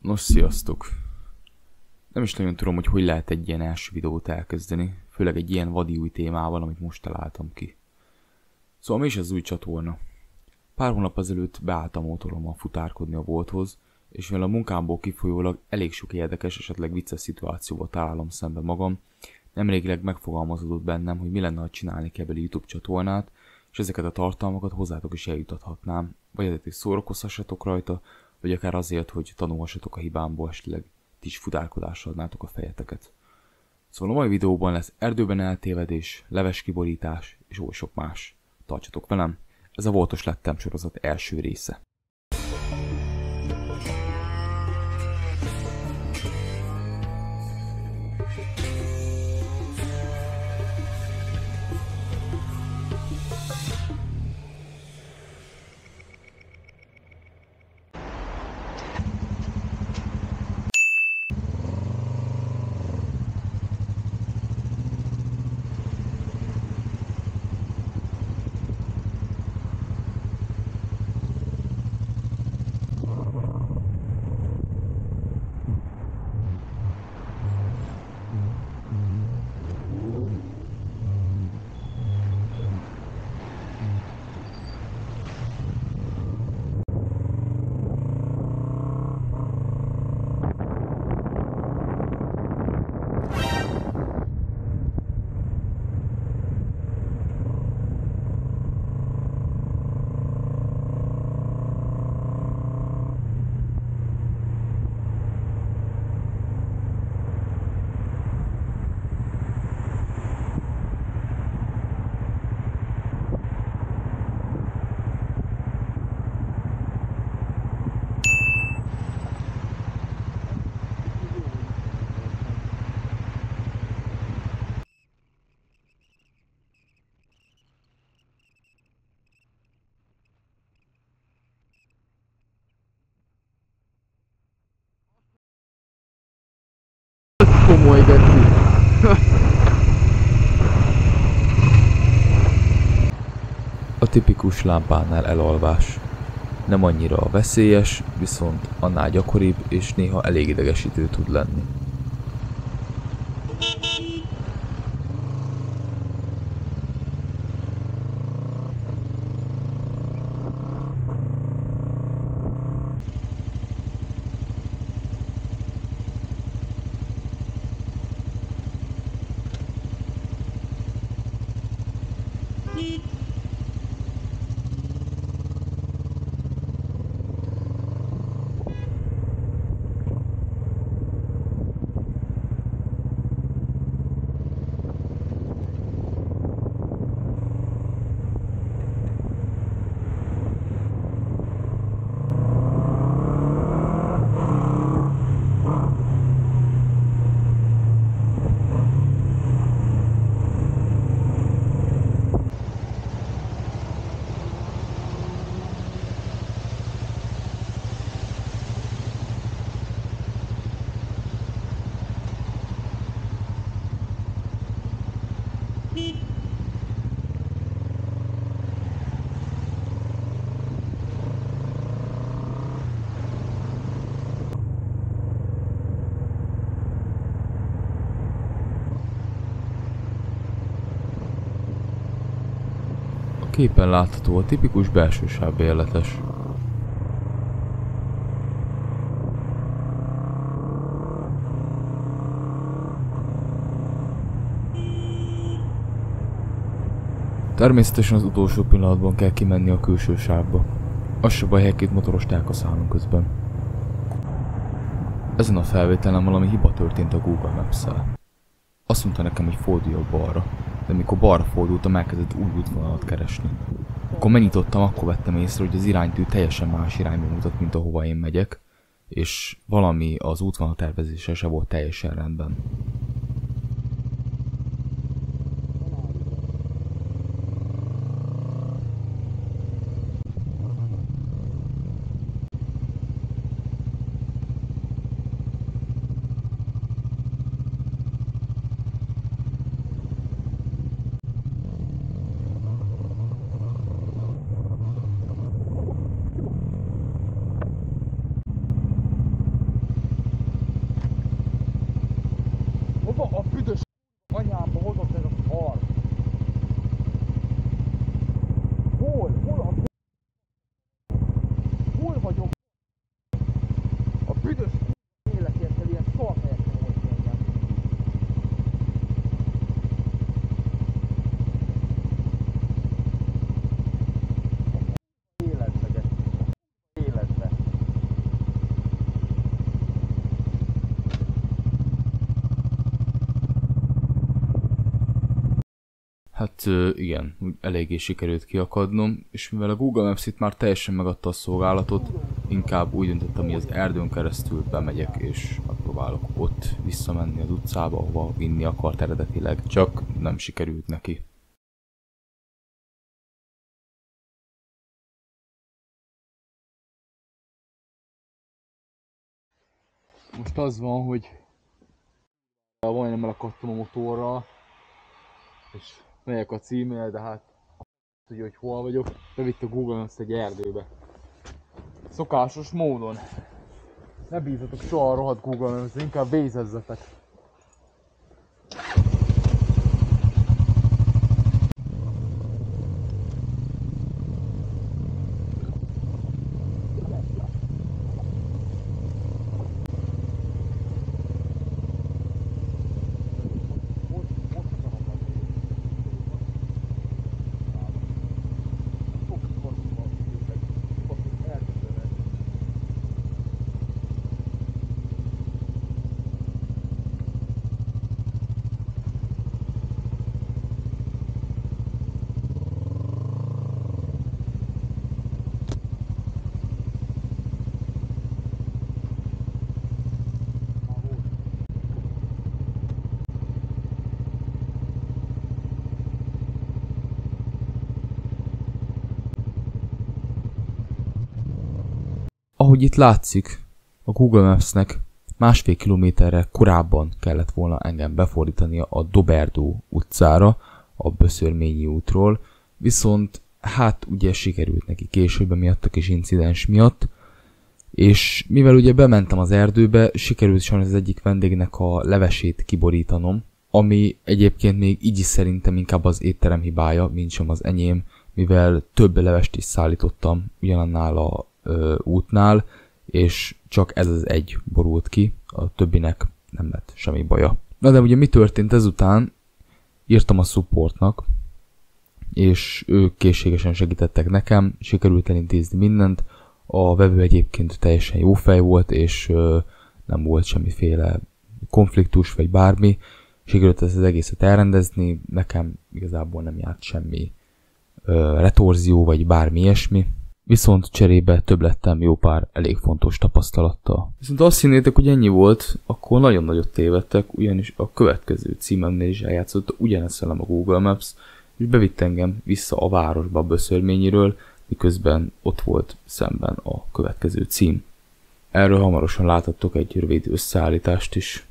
Nos, sziasztok! Nem is nagyon tudom, hogy lehet egy ilyen első videót elkezdeni, főleg egy ilyen vadi új témával, amit most találtam ki. Szóval mi is az új csatorna? Pár hónap ezelőtt beálltam motorommal futárkodni a bolthoz, és mivel a munkámból kifolyólag elég sok érdekes, esetleg vicces szituációval találom szembe magam, nemrégileg megfogalmazódott bennem, hogy mi lenne, ha csinálnék ebből YouTube csatornát, és ezeket a tartalmakat hozzátok is eljutathatnám, vagy ezért is szórakozhassatok rajta, vagy akár azért, hogy tanulhassatok a hibámból, esetleg ti is futárkodással adnátok a fejeteket. Szóval a mai videóban lesz erdőben eltévedés, leveskiborítás és oly sok más. Tartsatok velem, ez a Voltos lettem sorozat első része. Komoly geci. A tipikus lámpánál elalvás. Nem annyira veszélyes, viszont annál gyakoribb és néha elég idegesítő tud lenni. A képen látható a tipikus belső sávbérletes. Természetesen az utolsó pillanatban kell kimenni a külső sávba. Az se baj, ha két motorost elkaszálunk közben. Ezen a felvételen valami hiba történt a Google Maps-szel. Azt mondta nekem, hogy forduljak balra, de mikor balra fordultam, elkezdett új útvonalat keresni. Akkor megnyitottam, akkor vettem észre, hogy az iránytű teljesen más irányba mutat, mint ahova én megyek, és valami az útvonal tervezése se volt teljesen rendben. Hát igen, eléggé sikerült kiakadnom, és mivel a Google Maps itt már teljesen megadta a szolgálatot, inkább úgy döntöttem, hogy az erdőn keresztül bemegyek, és megpróbálok ott visszamenni az utcába, ahova vinni akart eredetileg, csak nem sikerült neki. Most az van, hogy majdnem elakadtam a motorral, és megyek a címére, de hát tudja, hogy hol vagyok, bevitt a Google Maps egy erdőbe. Szokásos módon. Ne bízzatok soha a rohadt Google Maps, inkább vézezzetek. Ahogy itt látszik, a Google Maps-nek 1,5 kilométerre korábban kellett volna engem befordítania a Doberdó utcára, a Böszörményi útról, viszont hát ugye sikerült neki később miatt a kis incidens miatt, és mivel ugye bementem az erdőbe, sikerült sajnos az egyik vendégnek a levesét kiborítanom, ami egyébként még így is szerintem inkább az étterem hibája, mint sem az enyém, mivel több levest is szállítottam ugyanannál a útnál, és csak ez az egy borult ki, a többinek nem lett semmi baja. Na de ugye mi történt ezután? Írtam a supportnak, és ők készségesen segítettek nekem, sikerült elintézni mindent, a vevő egyébként teljesen jó fej volt, és nem volt semmiféle konfliktus, vagy bármi, sikerült ezt az egészet elrendezni, nekem igazából nem járt semmi retorzió, vagy bármi ilyesmi. Viszont cserébe több lettem jó pár elég fontos tapasztalattal. Viszont azt hinnétek, hogy ennyi volt, akkor nagyon nagyot tévedtek, ugyanis a következő címemnél is eljátszott ugyanezt velem a Google Maps, és bevitt engem vissza a városba, a Böszörményiről, miközben ott volt szemben a következő cím. Erről hamarosan láthattok egy rövid összeállítást is.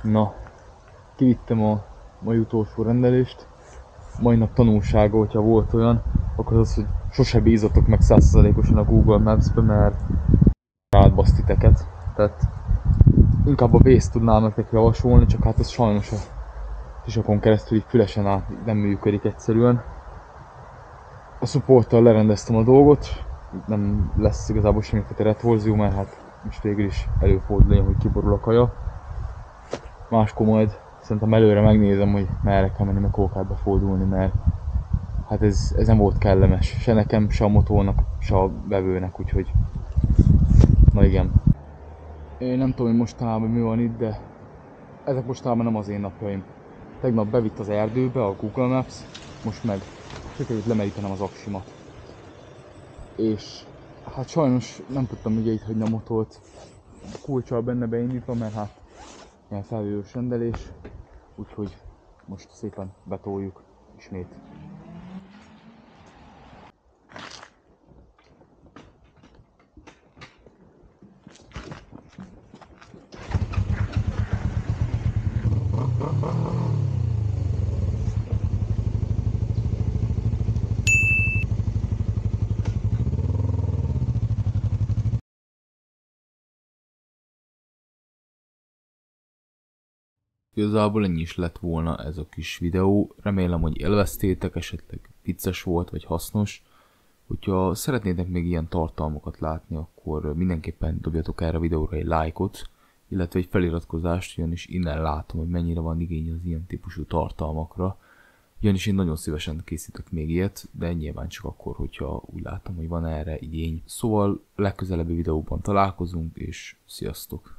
Na, kivittem a mai utolsó rendelést. Mai nap tanulsága, hogyha volt olyan, akkor az, hogy sose bízatok meg 100%-osan a Google Maps-be, mert átbaszt titeket. Tehát inkább a Waze tudnám nektek javasolni, csak hát ez sajnos a sisakon keresztül így fülesen át nem működik egyszerűen. A supporttal lerendeztem a dolgot, nem lesz igazából semmiféle retorzió, mert hát most végül is előfordul, hogy kiborul a kaja. Máskor majd szerintem előre megnézem, hogy merre kell menni, meg hol kell befordulni, mert hát ez nem volt kellemes. Se nekem, se a motornak, se a vevőnek, úgyhogy na igen. Én nem tudom, hogy mostanában mi van itt, de ezek mostanában nem az én napjaim. Tegnap bevitt az erdőbe a Google Maps, most meg sikerült lemerítenem az aksimat. És hát sajnos nem tudtam ugye itt hagyni a motort kulccsal benne beindítva, mert hát ilyen felvívős rendelés, úgyhogy most szépen betoljuk ismét. igazából ennyi is lett volna ez a kis videó. Remélem, hogy élveztétek, esetleg vicces volt, vagy hasznos. Hogyha szeretnétek még ilyen tartalmakat látni, akkor mindenképpen dobjatok erre a videóra egy lájkot, illetve egy feliratkozást, ugyanis innen látom, hogy mennyire van igény az ilyen típusú tartalmakra. Ugyanis én nagyon szívesen készítek még ilyet, de nyilván csak akkor, hogyha úgy látom, hogy van erre igény. Szóval legközelebbi videóban találkozunk, és sziasztok!